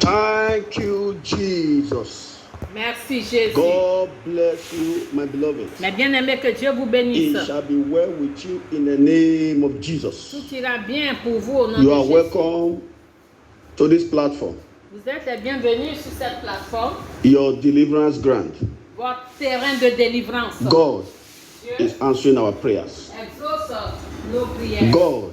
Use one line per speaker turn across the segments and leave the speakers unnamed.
Thank you, Jesus.
Merci Jésus.
God bless you, my beloved.
Mais bien aimé, que Dieu vous bénisse.
It shall be well with you in the name of Jesus.
Tout ira bien pour vous au nom
You
de
are
Jésus.
welcome to this platform.
Vous êtes les bienvenus sur cette plateforme.
Your deliverance grant.
Votre terrain de délivrance.
God
Dieu
is answering our prayers.
exauce nos prières.
God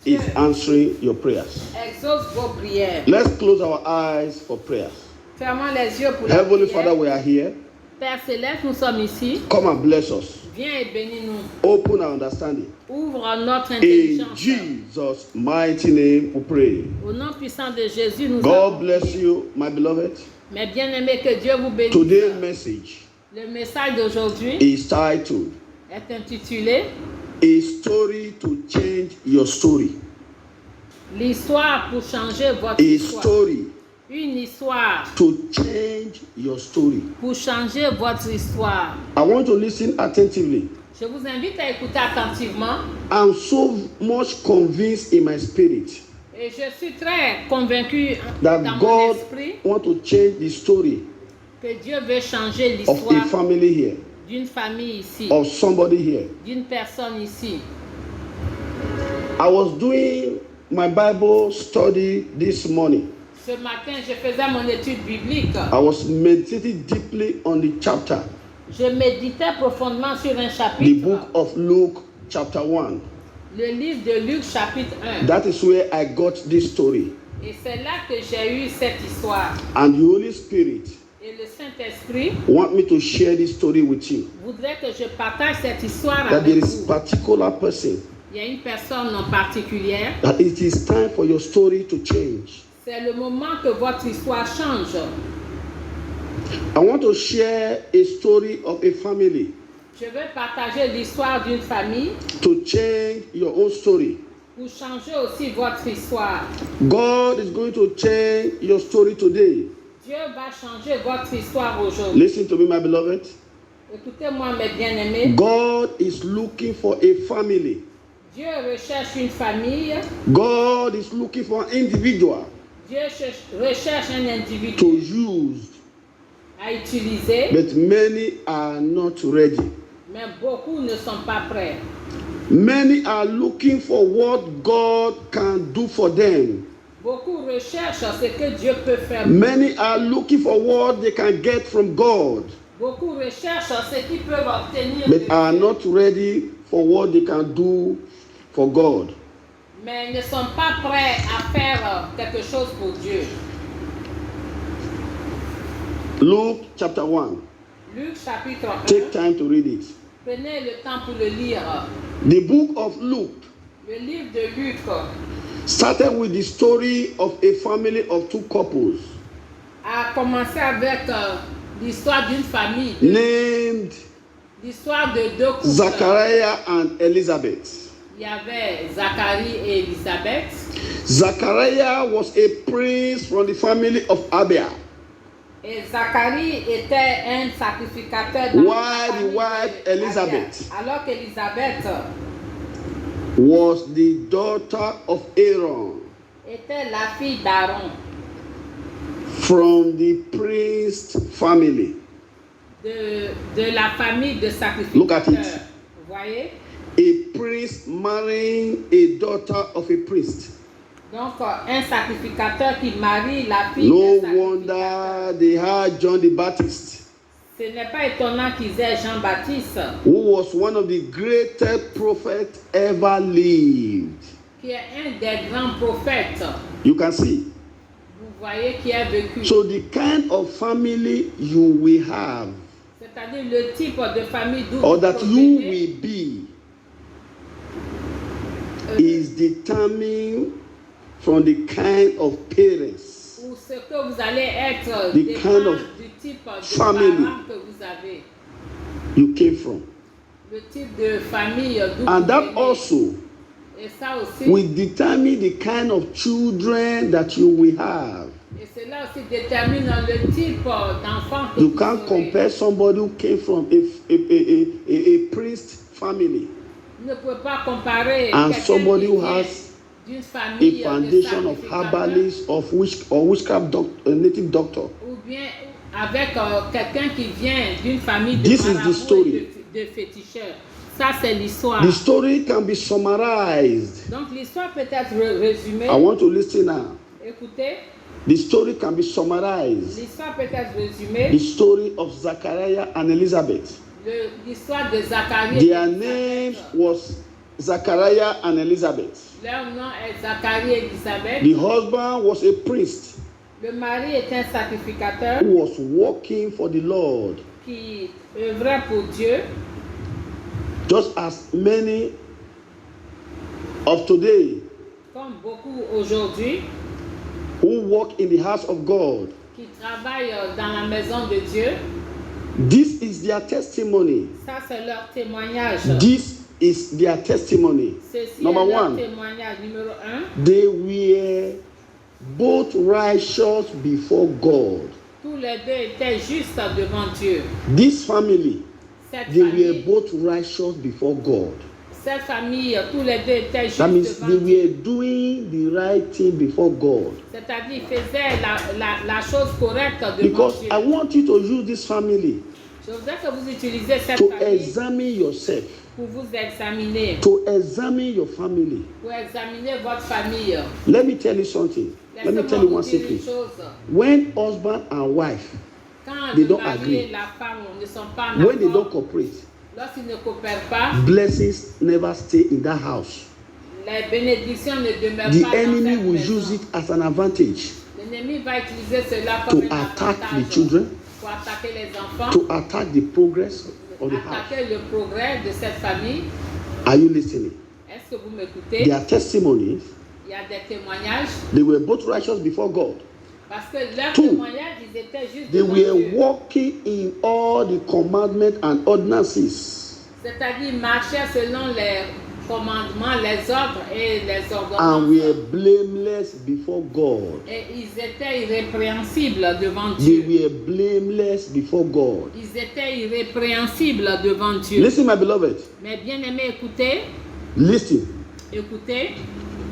is answering your prayers.
Exauce vos prières.
Let's close our eyes for prayers.
Fermons les yeux pour la
Heavenly
prière.
Father, we are here.
Père Céleste, nous sommes ici.
Come and bless us.
Viens et bénis-nous.
Open our understanding.
Ouvre notre
In
intelligence.
Jesus' mighty name we pray.
Au nom puissant de Jésus, nous
God
avons
bless
prié.
you, my beloved.
Mais bien aimé, que Dieu vous bénisse.
Today's message
Le message d'aujourd'hui
is titled
est intitulé
A Story to Change Your Story.
L'histoire pour changer votre
A
histoire.
story
Une histoire
to change your story.
pour changer votre histoire.
I want to listen attentively.
Je vous invite à écouter attentivement.
I'm so much convinced in my spirit
Et je suis très convaincu
that
dans mon
God
esprit
wants to change the story
que Dieu veut changer
of a
l'histoire
family here,
d'une famille ici,
of somebody here.
d'une personne ici.
I was doing my Bible study this morning.
Ce matin, je faisais mon étude biblique.
I was meditating deeply on the chapter,
Je méditais profondément sur un
the
chapitre.
book of Luke, chapter 1.
Le livre de Luc, chapitre 1.
That is where I got this story.
Et c'est là que j'ai eu cette histoire.
And the Holy Spirit
Et le Saint-Esprit
want me to share this story with you.
voudrait que je partage cette histoire
That there
avec
is
vous.
particular person
Il y a une personne en particulier.
that it is time for your story to change.
C'est le moment que votre histoire change.
I want to share a story of a family
Je veux partager l'histoire d'une famille
to change your own story.
pour changer aussi votre histoire.
God is going to change your story today.
Dieu va changer votre histoire aujourd'hui.
Listen to me, my beloved.
Écoutez-moi, mes bien-aimés.
God is looking for a family.
Dieu recherche une famille.
God is looking for an individual
Dieu recherche un
to
individu
use,
à utiliser,
but many are not ready.
mais beaucoup ne sont pas prêts.
Many are looking for what God can do for them.
Beaucoup recherchent ce que Dieu peut faire.
Many are looking for what they can get from God,
Beaucoup recherchent ce qu'ils peuvent obtenir,
but
de
are
Dieu,
not ready for what they can do for God.
mais ne sont pas prêts à faire quelque chose pour Dieu.
Luke chapter 1.
Luc chapitre 1.
Take time to read it.
Prenez le temps pour le lire.
The book of Luke
Le livre de Luc
started with the story of a family of two couples
a commencé avec l'histoire d'une famille,
named
l'histoire de deux couples.
Zachariah and Elizabeth.
Il y avait Zacharie et Élisabeth.
Zachariah was a prince from the family of Abia,
Et Zacharie était un sacrificateur dans
While
la
the
famille
wife
de
Elizabeth
Abia. Alors qu'Élisabeth
was the daughter of Aaron
était la fille d'Aaron,
from the priest family.
de la famille de
Look at it.
sacrificateurs. Vous voyez?
A priest marrying a daughter of a priest.
Donc, un sacrificateur qui marie la fille
No
d'un sacrificateur.
wonder they had John the Baptist,
Ce n'est pas étonnant qu'ils aient Jean-Baptiste,
who was one of the greatest prophets ever lived.
qui est un des grands prophètes.
You can see.
Vous voyez, qui a vécu.
So the kind of family you will have,
C'est-à-dire le type de famille d'où
or
vous
that you
provenez,
will be, is determined from the kind of parents
ou ce que vous allez être
The
dépend
kind of
du type de
family.
parents que vous avez,
you came from.
le type de famille d'où
And
vous
that
venez.
also
Et ça aussi,
will determine the kind of children that you will have.
et cela aussi détermine le type d'enfant que
You
vous
can't
aurez.
compare somebody who came from a priest family
Vous ne pouvez pas comparer
and
quelqu'un
somebody
qui
who
vient
has
d'une famille
a foundation
de
of
sacrificateurs,
herbalists or witchcraft native doctor.
ou bien avec quelqu'un qui vient d'une famille de
This is the
marabouts
story.
et de féticheurs. Ça, c'est l'histoire.
The story can be summarized.
Donc, l'histoire peut être résumée.
I want to listen now.
Écoutez,
The story can be summarized.
l'histoire peut être résumée.
The story of Zachariah and Elizabeth.
L'histoire de Zacharie et
Their
d'Élisabeth.
names was Zachariah and Elizabeth.
Leur nom est Zacharie et Élisabeth.
The husband was a priest
Le mari est un sacrificateur
who was working for the Lord,
qui œuvrait pour Dieu,
just as many of today
comme beaucoup aujourd'hui,
who work in the house of God.
qui travaillent dans la maison de Dieu.
This is their testimony.
Ça, c'est leur témoignage.
This is their testimony.
Ceci
Number
est leur
one.
témoignage. Numéro 1,
They were both righteous before God.
tous les deux étaient justes devant Dieu.
This family,
Cette
they were
famille,
both righteous before God.
cette famille, tous les deux étaient justes
That means
devant
they
Dieu.
were doing the right thing before God.
C'est-à-dire, ils faisaient la chose correcte devant
Because
Dieu.
I want you to use this family
Je voudrais que vous utilisiez cette
to
famille
examine yourself,
pour vous examiner,
to examine your family.
pour examiner votre famille.
Let me tell you something. Let me tell you one
Laissez-moi vous dire une
secret.
chose.
When husband and wife,
Quand
They
le
don't
mari
agree.
et la femme ne sont pas en
when they don't
accord,
cooperate,
lorsqu'ils ne coopèrent pas,
blessings never stay in that house.
les bénédictions ne demeurent
The
pas dans
enemy
cette
will
maison.
use it as an advantage
L'ennemi va utiliser cela
to
comme un
attack the
avantage
children,
pour attaquer les enfants,
to attack the progress of the house.
attaquer le progrès de cette famille.
Are you listening?
Est-ce que vous m'écoutez?
Their testimonies,
Il y a des témoignages.
they were both righteous before God.
Parce que leurs
Two,
témoignages, ils étaient juste
They
devant
were
Dieu.
walking in all the commandments and ordinances,
C'est-à-dire, ils marchaient selon les commandements, les ordres et les
and
ordonnances.
were blameless before God.
Et ils étaient irrépréhensibles devant
They
Dieu.
were blameless before God.
Ils étaient irrépréhensibles devant Dieu.
Listen, my beloved.
Mais bien aimé, écoutez,
Listen.
écoutez,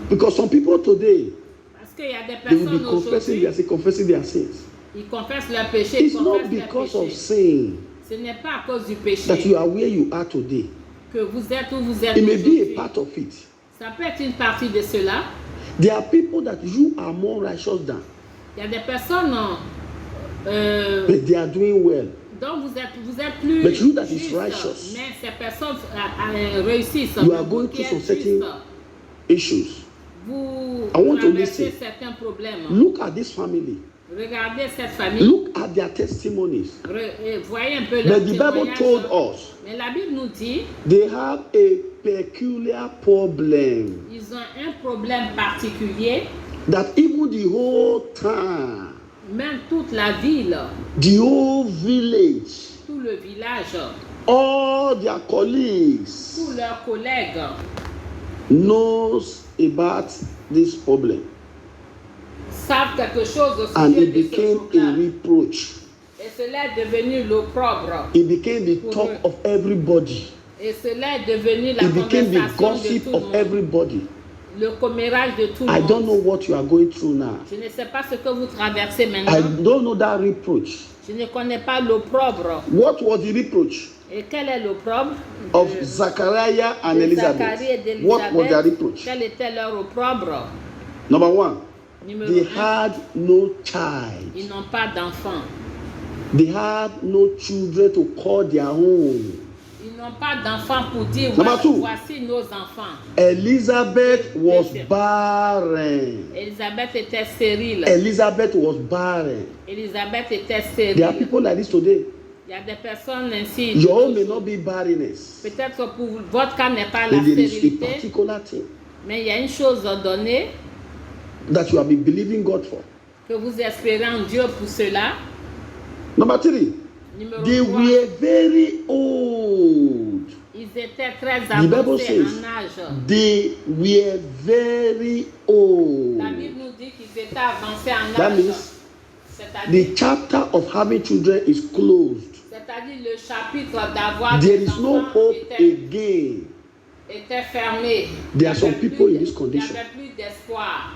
Because some people today,
parce qu'il y a des
they will be
personnes
confessing their sins.
ils confessent leurs péchés, ils
It's not
confessent leurs
because of
péchés.
sin
Ce n'est pas à cause du
that
péché
you are where you are today.
que vous êtes où vous êtes
It may be a
aujourd'hui.
part of it.
Ça peut être une partie de cela.
There are people that you are more righteous than,
Il y a des personnes
but they are doing well.
dont vous êtes plus
But you that is
juste,
righteous,
mais ces personnes réussissent.
you are
Mais
going
vous qui
through
êtes
some certain
juste,
issues.
vous
I want to
traversez
listen.
certains problèmes.
Look at this family.
Regardez cette famille.
Look at their testimonies.
Voyez un peu leur
But the Bible
témoignage.
told us
Mais la Bible nous dit
they have a peculiar problem
ils ont un problème particulier.
that even the whole town,
Même toute la ville,
the whole village,
tout le village,
all their colleagues
tous leurs collègues
knows about this problem,
savent quelque chose au
and
sujet
it
de ce
became a
problème.
reproach.
Et cela est devenu l'opprobre.
It became the talk of everybody.
Et cela est devenu la
It became the
conversation de
gossip
tout le
of
monde.
everybody.
Le commérage de tout le
I
monde.
don't know what you are going through now.
Je ne sais pas ce que vous traversez
I
maintenant.
don't know that reproach.
Je ne connais pas l'opprobre.
What was the reproach
Et quel est l'opprobre
of Zachariah and
de
Elizabeth?
Zacharie et d'Élisabeth?
What was their reproach?
Quel était leur opprobre?
Number one,
Numéro
they
1,
had no child.
ils n'ont pas d'enfants.
They had no children to call their own.
Ils n'ont pas d'enfants pour dire
Number two.
voici nos enfants.
Elizabeth was barren.
Élisabeth était stérile.
Elizabeth was barren.
Élisabeth était
There are
stérile.
people like this today.
Il y a des personnes ainsi.
Your own may not be barrenness,
Peut-être que pour vous, votre cas n'est pas la
but there is a
stérilité,
particular thing
mais il y a une chose donnée
that you have been believing God for.
que vous espérez en Dieu pour cela.
Number three,
Numéro
they
3,
were very old.
ils étaient très
The Bible
avancés
says
en âge.
they were very old.
La Bible nous dit qu'ils étaient avancés en
That
âge.
means
C'est-à-dire,
the chapter of having children is closed.
c'est-à-dire le chapitre d'avoir
There
des
is no
enfants
hope
était,
again.
était fermé.
There are some people in this
Il n'y
condition.
avait plus d'espoir.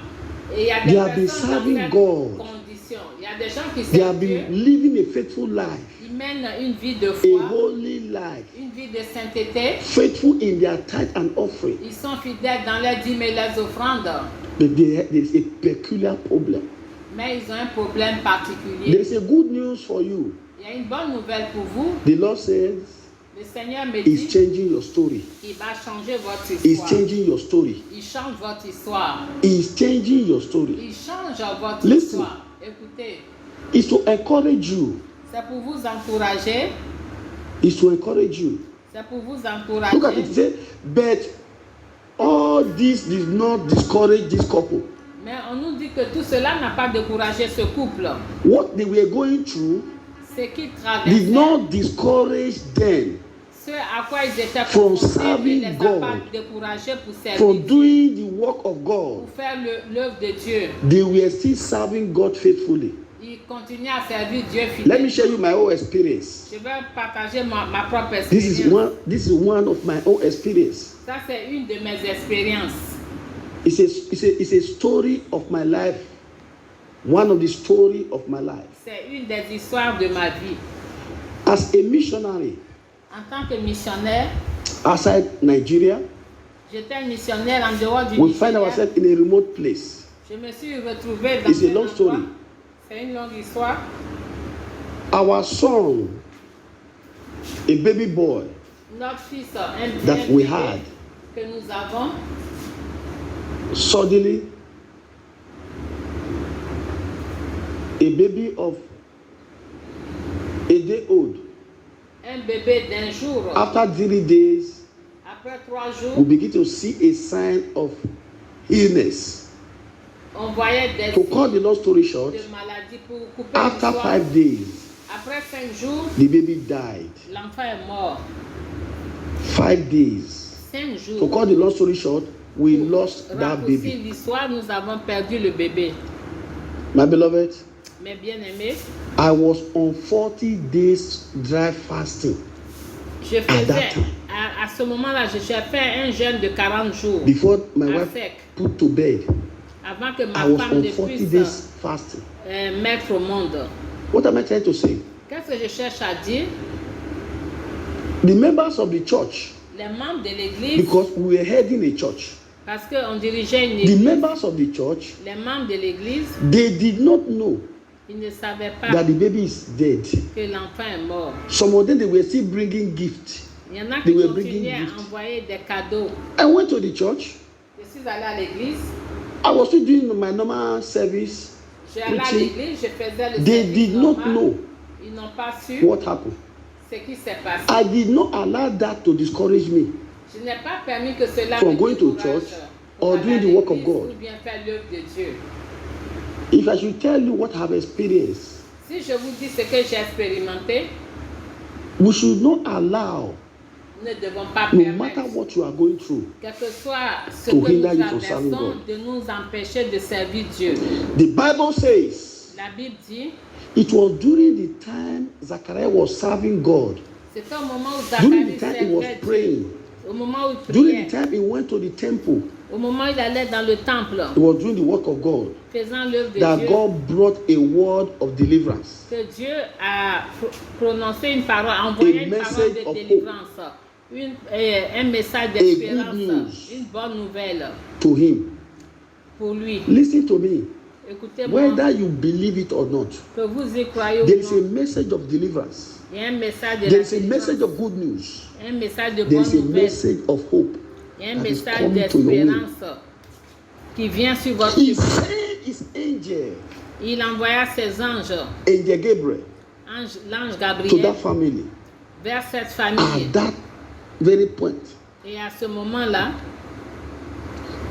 Et il y a
They
des
have been
personnes dans
serving
cette
God.
condition. Il y a des gens qui
They have
servent Dieu.
been living a faithful life,
Ils mènent une vie de
a
foi,
holy life,
une vie de sainteté.
faithful in their tithe and offering.
Ils sont fidèles dans leurs dîmes et leurs offrandes.
But there is a peculiar problem.
Mais ils ont un problème
There
particulier.
is a good news for you.
Il y a une bonne nouvelle pour vous.
The Lord says
Le Seigneur me
He's
dit
changing your story.
qu'il va changer votre
He's
histoire.
changing your story.
Il change votre histoire.
He's changing your story.
Il change votre
Listen.
histoire. Écoutez,
It's to encourage you.
c'est pour vous encourager.
It's to encourage you.
C'est pour vous
Look at it.
encourager.
It says, but all this did not discourage this couple.
Mais on nous dit que tout cela n'a pas découragé ce couple.
What they were going through
Ce qui
did
traversait,
not discourage them
ce à quoi ils étaient
from
confrontés, ne
serving
les a
God,
pas découragés pour servir
from
Dieu,
doing the work of God.
pour faire l'œuvre de Dieu.
They were still serving God faithfully.
Ils continuent à servir Dieu
Let me
fidèlement.
share you my own experience.
Je vais partager ma propre
This
expérience.
is one of my own experience.
Ça, c'est une de mes expériences.
It's a story of my life. One of the story of my life.
C'est une des histoires de ma vie.
As a missionary
En tant que missionnaire,
outside Nigeria,
j'étais missionnaire en dehors du
we find
Nigeria.
ourselves in a remote place.
Je me suis retrouvée dans
It's a
un
long
endroit.
story.
C'est une longue histoire.
Our son, a baby boy
Notre fils, un
that we
bébé
had,
que nous avons,
suddenly, a baby of a day old,
un bébé d'un jour,
after 3 days,
après 3 jours,
we begin to see a sign of illness.
on voyait des
To cut the long story
signes
short,
de maladie pour couper
after
l'histoire.
5 days,
Après 5 jours,
the baby died.
l'enfant est mort.
5 days.
5
To
jours.
cut the long story short, we lost that
Raccourcir
baby.
l'histoire, nous avons perdu le bébé.
My beloved,
Mais bien aimé,
I was on 40 days dry fasting
je
At that
faisais,
time.
à ce moment-là, j'ai fait un jeûne de 40 jours
before my
à
wife
sec,
put to bed.
avant que
I
ma
was
femme
on
ne
40
puisse
days fasting.
mettre au monde.
What am I trying to say?
Qu'est-ce que je cherche à dire?
The members of the church,
Les membres de l'église,
because we were heading a church,
parce qu'on dirigeait une
the
église,
members of the church,
les membres de l'église,
they did not know
ils ne savaient pas
that the baby is dead.
que l'enfant est mort.
Some of them, they were still bringing gifts.
Il y en a
They
qui
were bringing
continuaient à
gifts.
envoyer des cadeaux.
I went to the church.
Je suis allée à l'église,
I was still doing my normal service.
je allais à
Preaching.
l'église, je faisais le
They
service
did not
normal.
know
Ils n'ont pas su
what happened.
ce qui s'est passé.
I did not allow that to discourage me.
Je n'ai pas permis que cela
From
me
going to
décourage
church
pour
or
aller
doing
à
the work of
l'église
God.
ou bien faire l'œuvre de Dieu.
If I should tell you what I've experienced,
Si je vous dis ce que j'ai expérimenté,
we should not allow,
nous ne devons pas
no
permettre,
matter what you are going through,
quel que soit ce
to
que nous
hinder you from serving
traversons,
God.
de nous empêcher de servir Dieu.
the Bible says
La Bible dit,
it was during the time Zachariah was serving God,
c'est au moment où
during
Zacharie
the time he was
servait Dieu,
praying,
au moment où il
during the
priait,
time he went to the temple,
au moment où il allait dans le temple,
he was doing the work of God,
faisant l'œuvre de
that
Dieu,
God brought a word of deliverance.
que Dieu a prononcé une parole, envoyé une parole
message
de
of
délivrance, un message
good
d'espérance,
news.
une bonne nouvelle
To him.
pour lui.
Listen to me.
Écoutez-moi,
Whether you believe it or not,
que vous y croyez ou
there is a
non,
message of deliverance.
il y a un message de
There
la
is a
délivrance,
message of good news.
un message de
There is
bonne
a
nouvelle,
message of hope.
il y a un
that is
message
coming to your way.
d'espérance qui vient sur votre
He
vie.
sent his angel,
Il envoya ses anges,
Angel Gabriel,
l'ange
to
Gabriel,
that family
vers cette famille.
at that very point.
Et à ce moment-là,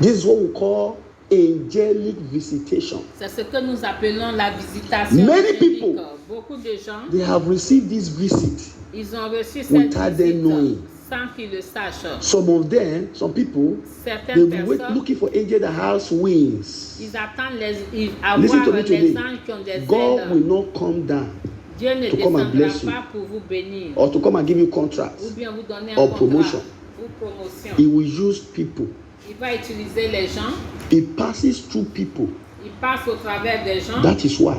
This is what we call angelic visitation.
c'est ce que nous appelons la visitation
Many
angélique.
people,
Beaucoup de gens,
They have received this visit
ils ont reçu cette
without them knowing.
visite sans qu'ils le sachent.
Some of them, some people, they
Certaines
will wait
personnes,
looking for angel that has wings.
ils attendent les,
Listen to
avoir
me
les
today.
anges qui ont des
God
ailes.
will not come down
Dieu ne
to come and
descendra
bless you
pas pour vous bénir
or to come and give you
ou
contracts
bien vous donner un
or
contrat
promotion.
ou promotion.
He will use people.
Il va utiliser les gens.
He passes through people.
Il passe au travers des gens.
That is why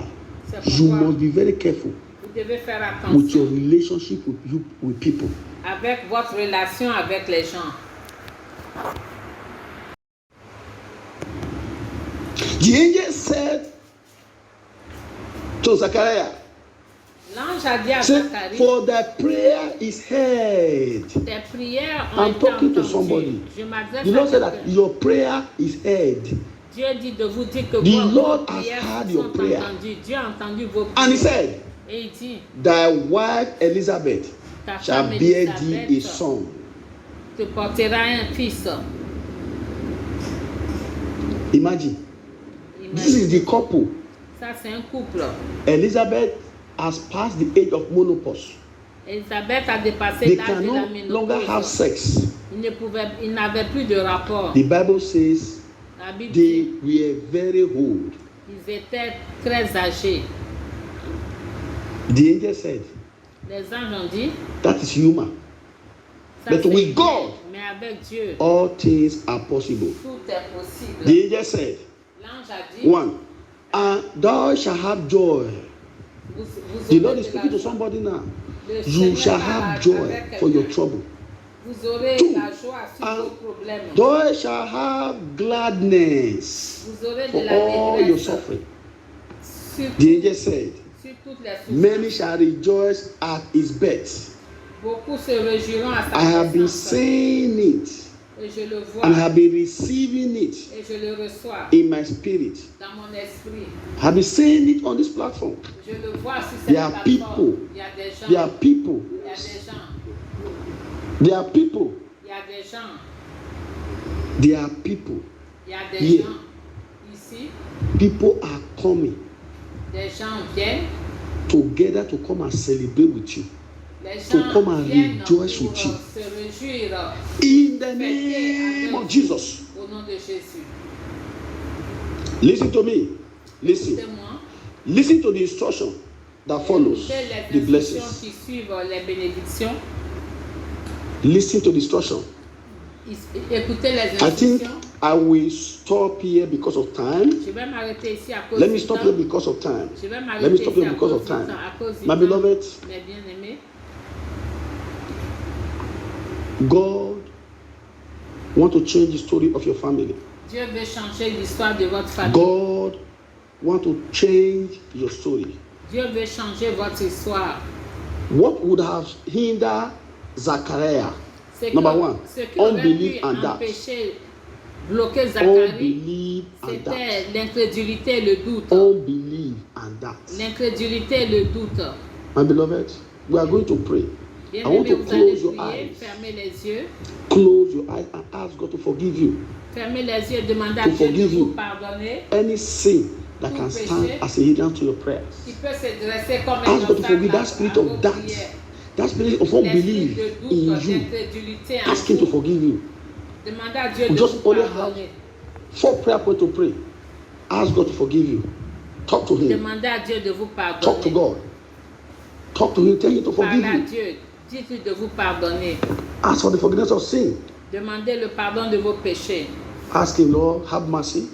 C'est
you
pourquoi
must be very careful
vous devez faire
with your
attention
relationship with people.
avec votre relation avec les gens.
The angel said to Zachariah,
L'ange a dit à
say,
Zacharie,
for thy prayer is heard.
tes prières ont
I'm
été
talking to
entendues.
somebody.
Je m'adresse
The
à
Lord said that
quelqu'un.
your prayer is heard.
Dieu dit de vous dire que
The
vos
Lord has
prières
heard
sont
your prayer.
entendues. Dieu a entendu vos
And he
prières.
said,
Et il dit,
thy wife Elizabeth
ta
shall
femme
bear thee a
Élisabeth
son.
te portera un fils.
Imagine. This is the couple.
Ça, c'est un couple.
Elizabeth has passed the age of menopause.
Elisabeth a dépassé
They
l'âge
can
de la
no longer have
ménopause.
sex.
Il n'avait plus de rapport.
The Bible says
La Bible
they
dit
were very old.
qu'ils étaient très âgés.
The angel said,
Les anges ont dit,
that is human.
ça
But
c'est
with
humain,
God,
mais avec Dieu,
all things are possible.
tout est possible.
The angel said,
L'ange a dit,
1. And thou shalt have joy.
vous
The
aurez
Lord
de
is
la
speaking to
joie.
somebody now.
Le
You
Seigneur
shall
parle
have joy
avec
for your
quelqu'un.
trouble.
Vous aurez
2.
la joie sur
And
vos problèmes.
thou shalt have gladness
Vous aurez
for
de la
all your
détresse
suffering.
sur,
The angel said,
sur toutes les
many
souffrances.
shall rejoice at his birth.
Beaucoup se réjouiront à sa
I have been
naissance.
saying it
Et je le vois.
and have been receiving it
Et je le reçois
in my spirit.
dans mon esprit.
I have been saying it on this platform.
Je le vois sur cette
There are
plateforme.
people.
Il y a des gens.
There are people.
Il y a des gens.
There are people.
Il y a des gens.
There are people.
Il y a des
Here.
gens ici.
People are coming
Des gens viennent.
together to come and celebrate with you.
Les
To
gens
come and
viennent
rejoice
pour
with you.
se réjouir
In the name of Jesus.
au nom de Jésus.
Listen to me. Listen.
Écoutez-moi.
Listen to the instruction that follows
Écoutez
the
les
blessings.
instructions qui suivent les bénédictions.
Listen to the instruction.
Écoutez les
I think
instructions.
I will stop here because of time.
Je vais m'arrêter ici à cause
Let
du
me stop
temps.
here because of time.
Je vais
Let me
m'arrêter
stop
ici
here
à
because
cause
of
du
time.
temps. À cause du
My
temps.
beloved,
Mes bien-aimés,
God want to change the story of your family.
Dieu veut changer l'histoire de votre famille.
God want to change your story.
Dieu veut changer votre histoire.
What would have hindered Zachariah?
Ce qui-
Number one,
ce qui aurait
unbelief
pu
and doubt.
empêcher, bloquer Zacharie,
Unbelief and doubt.
c'était l'incrédulité et le doute.
Unbelief and doubt.
L'incrédulité et le doute.
My beloved, we are going to pray. I want
Bien-aimés,
to
vous allez
close your
prier,
eyes.
fermez les yeux.
Close your eyes and ask God to forgive you.
Fermez les yeux et demandez à
To
Dieu de
forgive
vous
you.
pardonner.
Any sin that
Tout
can
péché
stand as a hindrance to your prayers.
qui peut se dresser comme un
Ask God to forgive
obstacle
that spirit
à vos
of doubt,
prières.
that spirit of
L'esprit
unbelief
de
in
doute,
you.
d'incrédulité en
Ask Him to
vous.
forgive you.
Demandez à Dieu
We
de
just
vous
only have
pardonner.
4 prayer points to pray. Ask God to forgive you. Talk to Him.
Demandez à Dieu de vous
Talk to
pardonner.
God. Talk to Him. Tell Him to forgive
Parlez à
you.
Dieu. Dites-lui de vous pardonner.
Ask for the forgiveness of sin.
Demandez le pardon de vos péchés.
Ask Him, Lord, have mercy.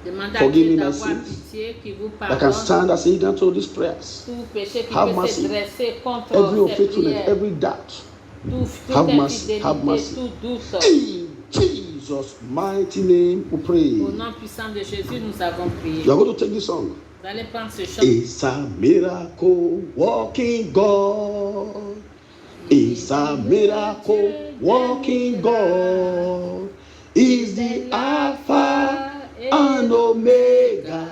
Demandez à
Forgive
Dieu
me my
d'avoir
sins.
pitié, qui vous
That can
pardonne
stand as a hindrance to these prayers.
tout péché qui
Have
peut
mercy.
se dresser contre
Every
ces
unfaithfulness,
prières.
every doubt.
Toute
Have mercy, have
infidélité,
mercy.
tout doute.
In Jesus' mighty name we pray.
Au nom puissant de Jésus, nous avons prié.
You are going to take this song.
Vous allez prendre ce chant.
It's a miracle walking God. It's a miracle walking God. Is the Alpha and Omega.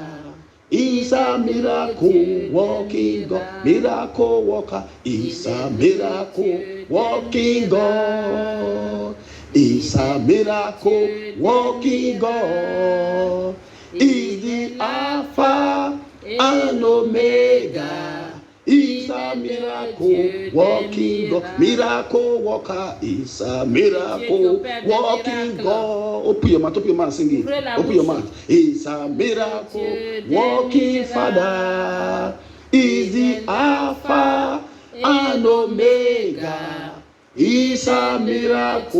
Is a miracle walking God. Miracle walker. Is a miracle walking God. Is a miracle walking God. Is the Alpha and Omega. Is a miracle walking God. Miracle worker is a miracle walking God. Open your mouth, open your mouth, sing it. Open your mouth. Is a miracle walking Father. Is the Alpha and Omega. He's a miracle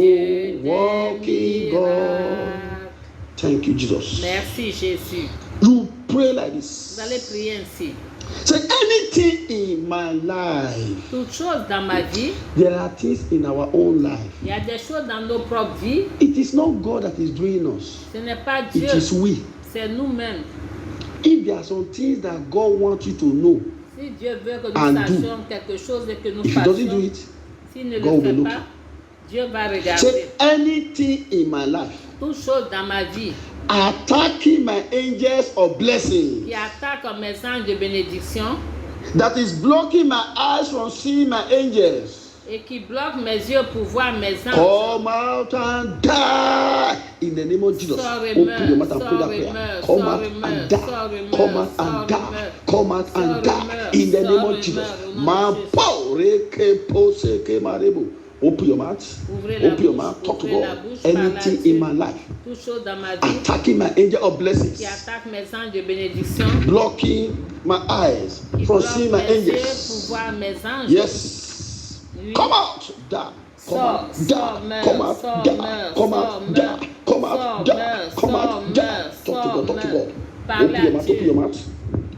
working God. Thank you, Jesus.
Merci Jésus.
You pray like this.
Vous allez prier ainsi.
Say anything in my life.
Toutes choses dans ma vie,
There are things in our own life.
il y a des choses dans nos propres vies.
It is not God that is doing us.
Ce n'est pas Dieu,
It is we.
c'est nous-mêmes.
If there are some things that God wants you to know,
Si Dieu veut que nous
And do.
sachions quelque chose et que nous
if He doesn't do
fassions,
it,
s'il ne
God
le
will
fait
look.
pas, Dieu va regarder.
say anything in my life
Toutes choses dans ma vie
attacking my angels of blessing
qui attaquent mes anges de bénédiction
that is blocking my eyes from seeing my angels.
et qui bloquent mes yeux pour voir mes anges.
Come out and die in the name of Jesus.
Sorry,
Open
man.
your mouth and pray that
Sorry,
prayer.
man.
Come
Sorry,
out
man.
and die.
Sorry, man.
Come out and
Sorry,
die.
man.
Come out and
Sorry,
die
man.
in the name
Sorry,
of Jesus.
man.
Ma poreke poseke marebo. Open your mouth.
Ouvrez la
Open your
bouche,
mouth. Talk to
ouvrez la
God.
bouche,
Anything
parlez
in
à
my
Dieu.
life
Toutes choses dans ma vie
attacking my angel of blessings,
qui attaquent mes anges de bénédiction,
blocking my eyes
qui
from
bloquent
seeing my
mes yeux pour
angels.
voir mes anges.
Yes.
Oui.
Come out. Die. Come
Sors,
out.
sors,
Die.
meurs,
Come out.
sors,
Die.
meurs,
Come
sors,
out.
meurs.
Die. Come out.
Sors,
Die.
meurs,
Come
sors,
out. Die.
meurs,
Talk to God. Talk to
sors,
God.
Parlez
Open your
à
mouth.
Dieu.
Open your mouth.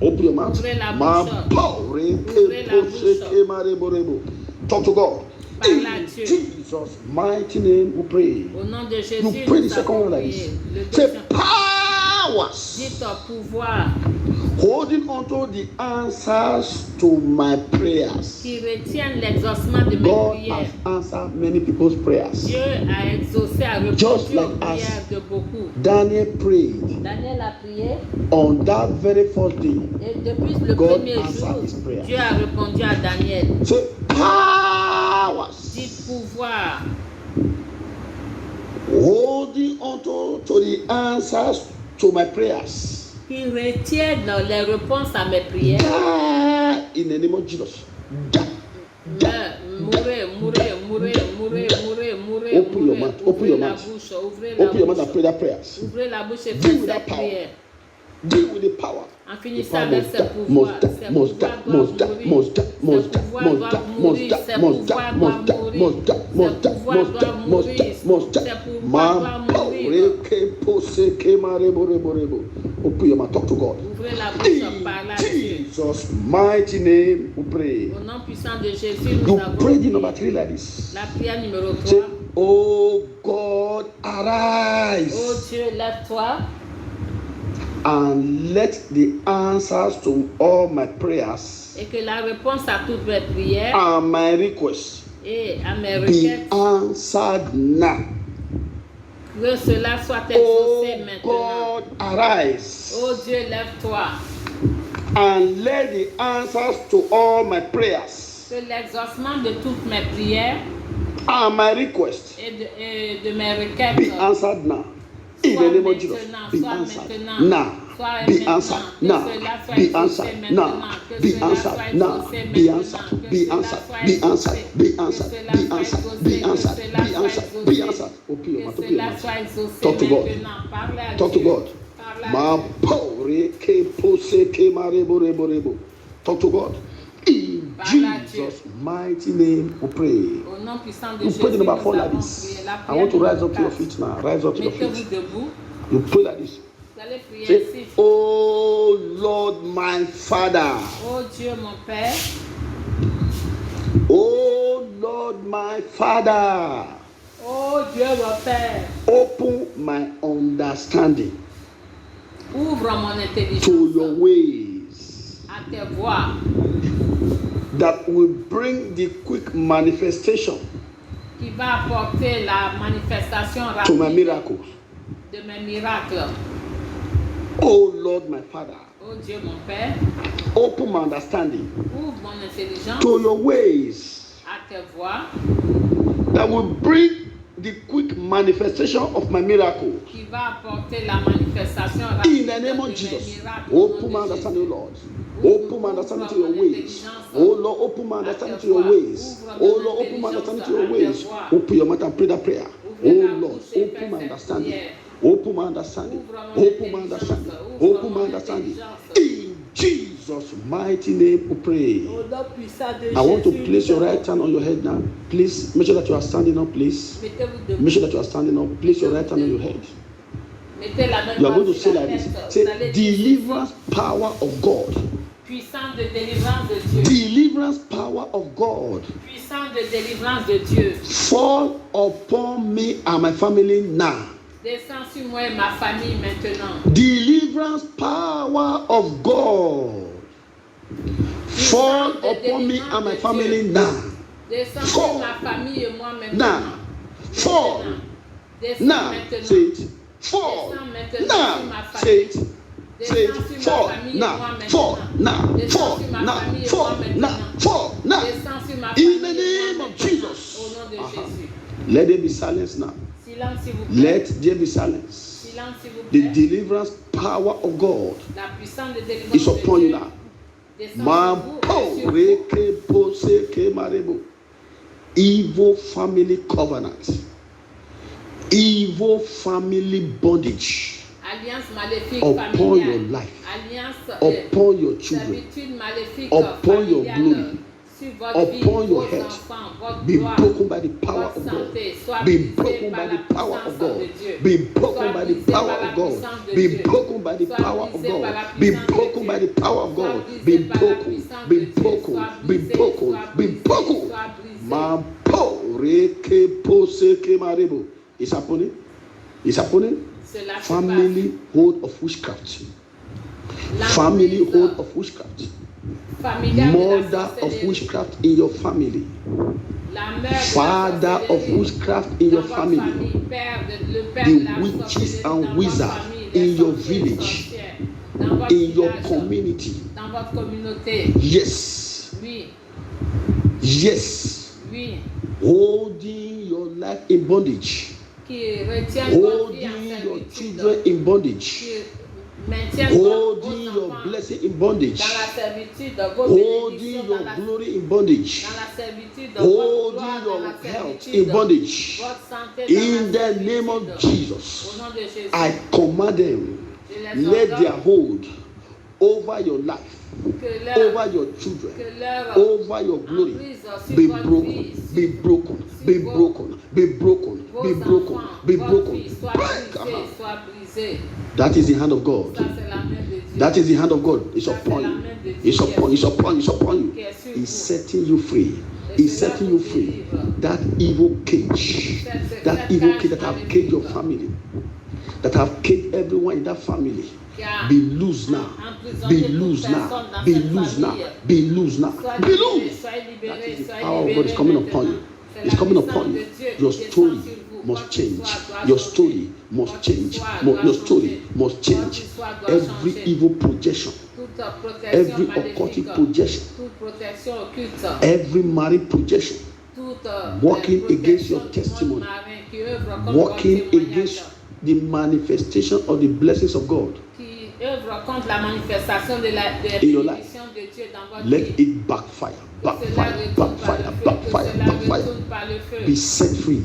Open your mouth.
Ouvrez la
Ma
bouche.
power.
Ouvrez la bouche.
Talk to God.
Parlez à
In
Dieu.
Jesus' mighty name we pray.
Au nom de Jésus,
You pray the
nous
second
avons
one like
prié.
this.
Le
Say
deuxième,
powers
dites au pouvoir
holding on to the answers to my prayers.
qui retiennent l'exaucement de mes
God
prières.
has answered many people's prayers.
Dieu a exaucé, a répondu
Just
aux
like us.
prières de beaucoup.
Daniel prayed
Daniel a prié
on that very first day.
et depuis le
God
premier
answered
jour,
his prayer.
Dieu a répondu à Daniel.
Say powers
Dites pouvoir
holding on to the answers to my prayers.
qui retiennent les réponses à mes prières.
Die in the name of Jesus. Die.
Mourez, mourez, mourez, mourez, mourez, mourez.
Open your mouth, open your
Ouvrez la
mouth.
bouche, ouvrez la
Open your mouth and
bouche.
pray that prayers.
Ouvrez la bouche et
Deal
faites
with that
cette
power.
prière.
Deal with the power.
En
The
finissant
power
avec
must
ces
die,
pouvoirs,
must die,
ces
must die,
pouvoirs
must die,
doivent
must die,
mourir.
must die,
Ces pouvoirs
must die,
doivent
must
mourir.
die,
Ces
must die,
pouvoirs
must die,
doivent
must die,
mourir.
must die,
Ces pouvoirs
must die,
doivent
must
mourir.
die, must die.
Ces pouvoirs
Ma
doivent mourir.
poreke poseke marebo rebo rebo. Open your mouth, talk to God.
Ouvrez la bouche, parlez à
In
Dieu.
Jesus' mighty name we pray.
Au nom puissant de Jésus, nous
You
avons
pray the
prié.
number 3 like this.
La prière numéro
Say,
3.
oh God,
Oh
arise
Dieu, lève-toi
and let the answers to all my prayers
et que la réponse à toutes mes prières
and my requests
et à mes
be
requêtes,
answered now.
que cela soit
Oh
exaucé maintenant.
God, arise
Oh Dieu, lève-toi.
and let the answers to all my prayers
Que l'exaucement de toutes mes prières
and my requests
et de mes requêtes
be answered now. In the name of Jesus, be
soit
answered
maintenant,
now.
soit
Be
maintenant,
answered
que
now.
cela soit
Be
exaucé
answered
maintenant,
now.
que
Be
cela
answered
soit
now.
exaucé
Be
maintenant,
answered.
que
Be
cela
answered.
soit
Be
exaucé,
answered. Be
que
answered.
cela
Be
soit
answered.
exaucé,
Be
que
answered.
cela
Be
soit
answered.
exaucé,
Be answered. Open your
que
mouth. Open your
cela
mouth.
soit exaucé
Talk to God.
maintenant. Parlez à
Talk to
Dieu.
God.
Parlez à
Ma
Dieu.
pore ke pose ke marebo rebo rebo. Talk to God. In Jesus' mighty name we pray.
Au nom puissant de
You
Jésus,
pray the
nous
number 4 like
avons
this.
prié. La
I
prière
want to rise
numéro
up to your
4.
feet now. Rise up to your
Mettez-vous
feet.
debout.
You pray like this.
Vous allez prier
Say,
ainsi.
oh Lord, my Father.
Oh Dieu, mon Père.
Oh Lord, my Father.
Oh Dieu, mon Père.
Open my understanding
Ouvre mon intelligence
to your ways
à tes voies
that will bring the quick manifestation
qui va apporter la manifestation
to my
rapide
miracles.
de mes miracles.
Oh Lord, my Father.
Oh Dieu, mon Père.
Open my understanding
Ouvre mon intelligence
to your ways
à tes voies
that will bring the quick manifestation of my miracle.
qui va apporter la manifestation
In
rapide
the
de
name of
mes
Jesus.
miracles. Au
Open my
nom de
understanding,
Jésus.
Lord. Open my understanding to your ways. Oh Lord, open my understanding to your ways. Oh Lord, open my understanding to your ways. Open your mouth and pray that prayer. Oh Lord, open my understanding. Open my understanding. Open my understanding. Open my understanding. In Jesus' Jesus' mighty name we pray.
Au nom puissant de
I want to
Jésus,
place your
nous
right hand on your head now. Please make sure that you are standing up, please.
mettez-vous debout.
Make sure that you are standing up. Place your right hand on your head.
Mettez la main
You are going to
droite
say
sur la
like this.
tête.
Say,
Vous allez dire
deliverance power of God.
puissance de délivrance de Dieu.
Deliverance power of God.
Puissance de délivrance de Dieu.
Fall upon me and my family now.
Descends sur moi et ma famille maintenant.
Deliverance power of God. Fall upon me and my family now.
Descends
Fall.
sur ma famille et moi maintenant.
Now. Fall.
Descends
Now.
maintenant.
Say it. Fall. Now. Say it. Say it. Fall. Now. Fall. Now. Fall. Now. Fall. Now. Fall. Now.
Descends sur ma
In the
famille et
name
moi
of
maintenant.
Jesus.
Au nom de Jésus.
Let there be silence now.
Silence s'il vous plaît.
Let there be silence.
Silence s'il vous
The
plaît.
deliverance power of God
La puissance de délivrance
is
de
upon you
Dieu
now.
descend
Mampo
sur vous.
reke pose ke marebo. Evil family covenant. Evil family bondage
Alliance maléfique
upon
familiale.
your life,
Alliance
upon your children,
servitude maléfique
upon your
familiale
glory,
sur votre vie,
upon your
vos
health.
enfants, votre
be
gloire,
broken by the power
votre
of God.
santé, soit
Be
brisée
broken
par
by
la
the power
puissance
of God.
de Dieu.
Be broken
Soit
by the
brisée
power
par la
of God.
puissance de
Be
Dieu.
broken by the
Soit
power of
brisée par la
God. Be
puissance de
broken
Dieu.
by the power of
Soit
God.
brisée
Be
par la
broken.
puissance
Be
de Dieu.
broken.
Soit
Be
brisée,
broken.
soit
Be
brisée,
broken.
soit brisée.
Mampo reke pose ke marebo. It's happening. It's happening.
Cela se
Family hold of witchcraft.
passe.
Family
L'emprise
hold of witchcraft.
familiale de la
Mother of
sorcellerie.
witchcraft in your family.
La mère de la
Father of
sorcellerie
witchcraft in
dans
your
votre
family.
famille, le père
The
de la
witches
sorcellerie
and
dans
wizards
votre famille, les
in your
sorciers,
village,
sorcières, dans votre
in your
village,
community.
dans votre communauté.
Yes.
Oui,
Yes.
oui,
Holding your life in bondage.
qui retiennent votre vie en
Holding your
servitude,
children in bondage.
qui maintiennent vos
Holding your
enfants
blessing in bondage.
dans la servitude, vos
Holding
bénédictions
your
dans la,
glory in bondage.
servitude, votre gloire
Holding
dans
your
la
health
servitude,
in bondage.
votre santé dans
In
la
the name of
servitude.
Jesus,
Au nom de Jésus,
I command them,
je les
let their
ordonne
hold over your life,
que leur,
over your children,
que leur
over your glory
emprise sur
be
votre
broken,
vie,
be broken, be broken, be broken,
vos
be broken,
enfants,
be
votre
broken.
vie soit
Break.
brisée, soit brisée.
That is the hand of God.
Ça, c'est la main de Dieu.
That is the hand of God. It's
Ça, c'est
upon
la
you.
main de Dieu
It's upon you. It's upon you. It's upon you.
qui est sur
He's
vous.
setting you free. He's setting you free. That evil cage, that evil cage that have caged your family, that have caged everyone in that family,
Qui a
be loose now. Be loose now. Be loose now. Be loose now.
Sois
Be
libéré,
loose.
sois
That
libéré,
is the
sois
power of God
libéré
is coming
maintenant.
upon you.
C'est
It's
la
coming
puissance
upon
de
you.
Dieu
Your
qui descend
story
sur vous.
must
Votre
change.
histoire doit
Your
changer.
story must
Votre
change.
histoire doit
Your story
changer.
must
Votre
change.
histoire doit
Every
changer.
evil projection,
Toute protection
every
maléfique,
occultic projection,
toute protection occulte,
every married projection,
toute
working
protection
against your
du monde
testimony,
marin qui œuvre contre
working
votre témoignage,
against the manifestation of the blessings of God.
qui œuvre contre la manifestation de la
In your life.
bénédiction de Dieu dans votre
Let
vie.
it backfire,
Que cela
backfire,
retourne par le
backfire,
feu,
backfire,
que cela
backfire.
retourne par le feu.
Be set free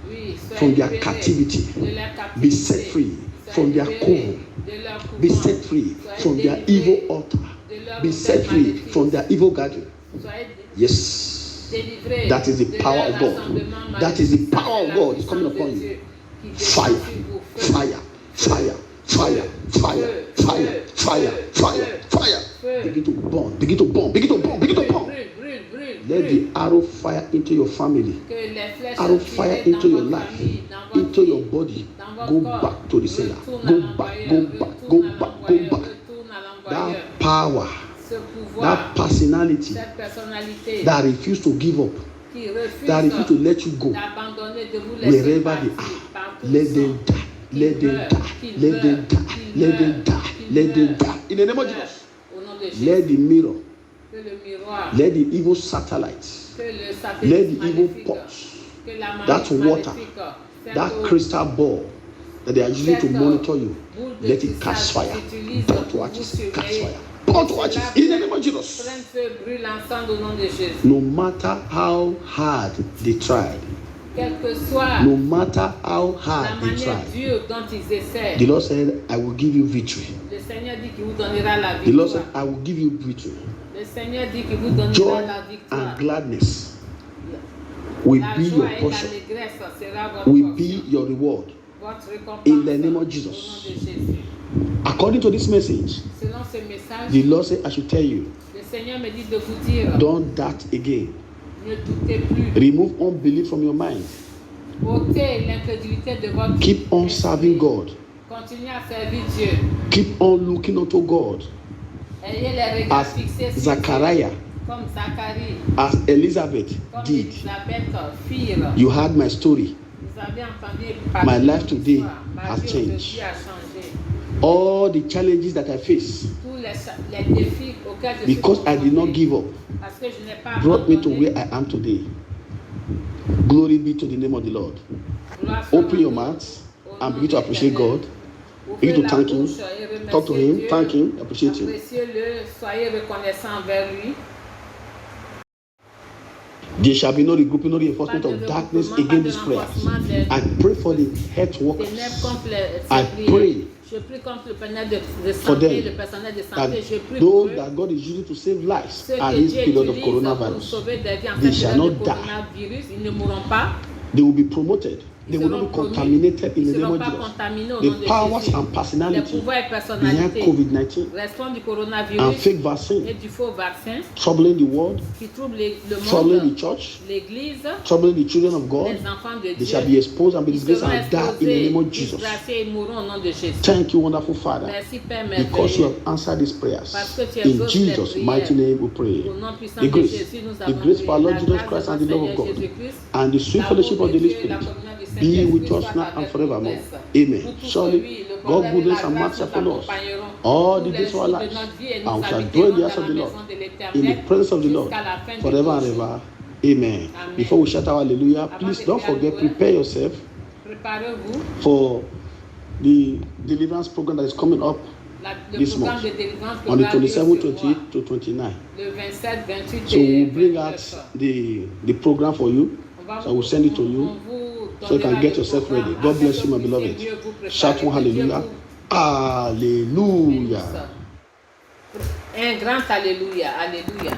Oui, soyez
from their
libérés
captivity.
de leur captivité.
Be set free
Soyez
from their
libérés
coven.
de leur
Be
couvent.
set free
Soyez
from their
délivrés
evil altar.
de leur
Be set
hôtel
free
maléfique.
from their evil gathering.
Soyez
Yes.
délivrés
That is the
de
power
leur
of God.
rassemblement
That is the
maléfique.
power of
La
God. It's coming
puissance
upon
de
you.
Dieu qui descend
Fire,
sur vous. Feu,
fire, fire, fire, fire, fire, fire, fire, fire. Begin to burn, begin to burn, begin to burn, begin to burn.
brûle, brûle, brûle,
Let
brûle.
the arrow fire into your family,
Que les flèches
arrow
tirées
fire
dans
into your
votre
life,
famille, dans votre
into
vie,
your body.
dans votre
Go
corps,
back to the sender.
retourne à
Go back,
l'envoyeur,
go back, go
retourne à
back, go
l'envoyeur,
back.
retourne à
That
l'envoyeur.
power,
Ce pouvoir,
that personality
cette personnalité
that refuse to give up,
qui refuse
that refuse to let you go,
d'abandonner, de vous laisser
wherever
partir,
they are,
partout
let
où
them
ils sont,
die, let them die, let them die, let them die, let them die. In the name of Jesus,
au nom de Jésus,
let the mirror,
que le miroir,
let the evil satellites,
que le
let
satellite
the evil
maléfique,
pots,
que la
that
malice
water,
maléfique, cette
that
eau,
crystal ball that they are using to
cette
monitor you,
boule de
let it
cristal
catch fire.
qu'ils utilisent
Burn to
pour
ashes,
vous
catch
surveiller.
fire. Burn to ashes. In the name of Jesus.
Plein feu brûle ensemble au nom de Jésus.
No matter how hard they tried,
Quelle que soit
no matter how
la
hard they
manière
tried,
dure dont ils essaient,
the Lord said, I will give you victory.
le Seigneur dit qu'il vous donnera la
The Lord
victoire.
said, I will give you victory.
Le Seigneur dit qu'il vous donnera
Joy
la victoire.
and gladness will
La
be
joie
your
et la
portion,
allégresse sera votre
will
portion.
be your reward.
Votre récompense
In the name of
au nom
Jesus.
de Jésus.
According to this message,
Selon ce message,
the Lord said, I should tell you,
le Seigneur me dit de vous dire,
don't doubt again.
ne doutez plus.
Remove unbelief from your mind.
Ôtez l'incrédulité de votre
Keep on
esprit.
serving God.
Continuez à servir Dieu.
Keep on looking unto God.
Ayez les regards
As
fixés sur
Zachariah,
Dieu, comme Zacharie,
as Elizabeth
comme
did.
Elisabeth firent.
You heard my story.
Vous avez entendu
My
parler
life
de
today
l'histoire. Ma
has
vie
changed.
aujourd'hui a changé.
All the challenges that I face,
Tous les défis auxquels je
because
suis
I did not
confronté,
give up,
parce que je n'ai pas
brought me to
abandonné.
where I am today. Glory be to the name of the Lord.
Gloire soit
Open your
au nom
mouth and begin
de
to appreciate
l'Éternel.
God.
Ouvrez
Begin to
la
thank Him.
bouche et remerciez
Talk to Him.
Dieu.
Thank Him. Appreciate Him.
Appréciez-le, soyez reconnaissant envers lui.
There shall be no regrouping, no reinforcement of darkness against these prayers. I pray for the health
Ténèbres
workers
contre les
I
prières.
pray
Je prie contre le personnel de
for
santé,
them
le personnel de
that
santé. Je prie pour
those
eux.
that God is using to save lives
Ceux
at
que
this
Dieu
period of
utilise pour
coronavirus,
sauver des vies en
they
cette
shall
période
not
de
die.
coronavirus, ils ne mourront pas.
They will be promoted. They
Ils
will
seront
not be
promus.
contaminated in
Ils
the
ne
name
seront
of
pas
Jesus.
contaminés au nom
The
de
powers
Jésus.
and
Les
personality
pouvoirs et
behind
personnalités
COVID-19
restant du
and
coronavirus
fake vaccine
et du faux vaccin
troubling the world,
qui troublent le
troubling the
monde,
church,
l'Église,
troubling the children of God,
les enfants de
they shall be
Dieu.
exposed and be
Ils
disgraced
seront
and die in the name of
exposés,
Jesus.
disgraciés et mourront au nom de Jésus.
Thank you, wonderful Father,
Merci Père
because you
merveilleux.
have answered these prayers.
Parce que tu
In
exauces
Jesus'
les
mighty
prières.
name we pray.
Au nom puissant
The
de
grace,
Jésus, nous
the
avons
grace for our Lord
prié.
Jesus
La
Christ
grâce
and
de
the love
notre
of
Seigneur
God
Jésus-Christ,
and the sweet
l'amour
fellowship of
de
the Holy
Dieu, la
Spirit
communion du
be
Saint-Esprit
with us
soit
now
avec
and
nous
forevermore.
tous.
Amen.
Nous tous
Surely,
lui, le
God
bonheur et
goodness
la
and
grâce
mercy
nous
follow us
accompagneront
all
tous
the
les
days of our
jours de
lives,
notre vie et
and
nous
we shall
habiterons
dwell in the
dans
house of
la
the Lord,
maison de
in
l'Éternel
the presence of the Lord,
jusqu'à la fin de
forever
nos
and
jours.
ever. Amen.
Amen.
Before we shout our hallelujah,
Avant
please
de
don't
crier
forget,
Alléluia,
prepare yourself
préparez-vous.
for the deliverance program that is coming up
Le
this
programme
month
de délivrance
on the
aura lieu
27,
ce mois,
28 to 29.
le 27, 28
So
et
we'll bring
29.
out the program for you. So I will send it to you so you can get yourself ready. God bless you, my beloved. Shout one hallelujah. Hallelujah.
Un grand alléluia, alléluia.